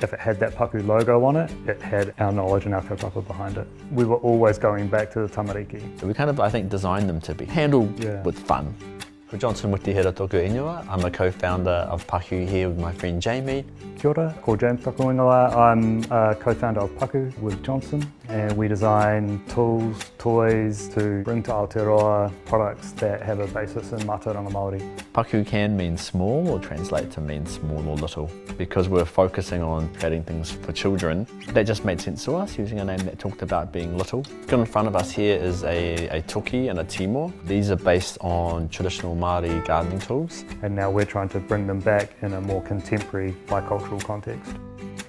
If it had that Paku logo on it, it had our knowledge and our kaupapa behind it. We were always going back to the tamariki. We kind of, I think, designed them to be handled with fun. Paku Johnson Mutihira toku ingoa. I'm a co-founder of Paku here with my friend Jamie. Kia ora, ko James toku ingoa. I'm a co-founder of Paku with Johnson, and we design tools, toys to bring to Aotearoa products that have a basis in mātauranga Māori. Paku can mean small or translate to mean small or little. Because we're focusing on creating things for children, that just made sense to us, using a name that talked about being little. Got in front of us here is a toki and a timo. These are based on traditional Māori gardening tools. And now we're trying to bring them back in a more contemporary bicultural context.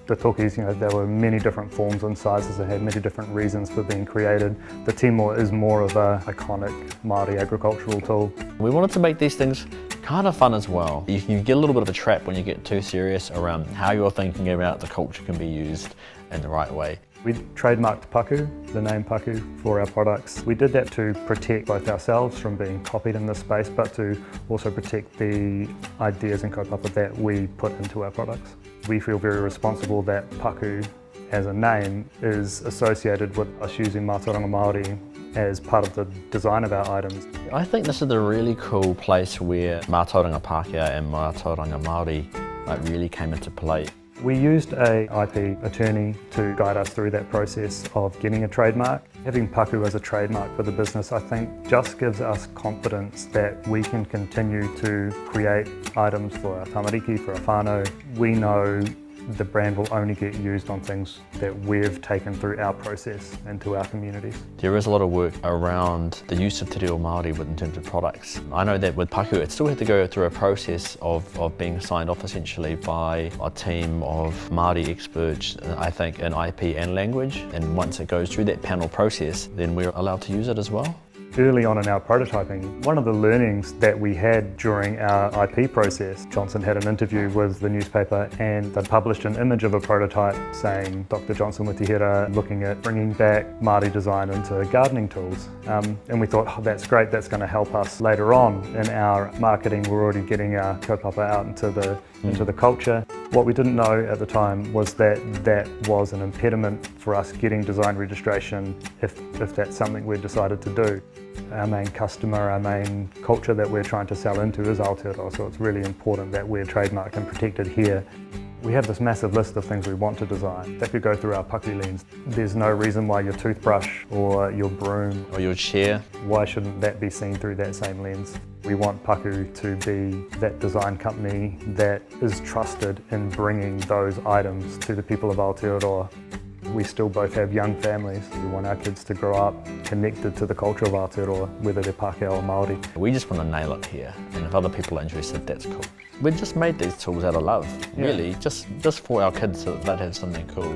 The tokis, there were many different forms and sizes that had many different reasons for being created. The timo is more of an iconic Māori agricultural tool. We wanted to make these things kind of fun as well. You can get a little bit of a trap when you get too serious around how you're thinking about the culture can be used in the right way. We trademarked Paku, the name Paku, for our products. We did that to protect both ourselves from being copied in this space, but to also protect the ideas and kaupapa that we put into our products. We feel very responsible that Paku as a name is associated with us using mātauranga Māori as part of the design of our items. I think this is a really cool place where mātauranga Pākehā and mātauranga Māori really came into play. We used a IP attorney to guide us through that process of getting a trademark. Having Paku as a trademark for the business, I think, just gives us confidence that we can continue to create items for our tamariki, for our whānau. We know the brand will only get used on things that we've taken through our process into our communities. There is a lot of work around the use of te reo Māori in terms of products. I know that with Paku it still had to go through a process of being signed off essentially by a team of Māori experts, I think, in IP and language, and once it goes through that panel process then we're allowed to use it as well. Early on in our prototyping, one of the learnings that we had during our IP process, Johnson had an interview with the newspaper and they published an image of a prototype saying Dr. Johnson Mutihira looking at bringing back Māori design into gardening tools. And we thought, oh, that's great, that's going to help us later on in our marketing. We're already getting our kaupapa out into the culture. What we didn't know at the time was that that was an impediment for us getting design registration if that's something we decided to do. Our main customer, our main culture that we're trying to sell into is Aotearoa, so it's really important that we're trademarked and protected here. We have this massive list of things we want to design that could go through our Paku lens. There's no reason why your toothbrush or your broom or your chair, why shouldn't that be seen through that same lens? We want Paku to be that design company that is trusted in bringing those items to the people of Aotearoa. We still both have young families. We want our kids to grow up connected to the culture of Aotearoa, whether they're Pākehā or Māori. We just want to nail it here, and if other people are interested, that's cool. We just made these tools out of love, really, just for our kids so that they'd have something cool.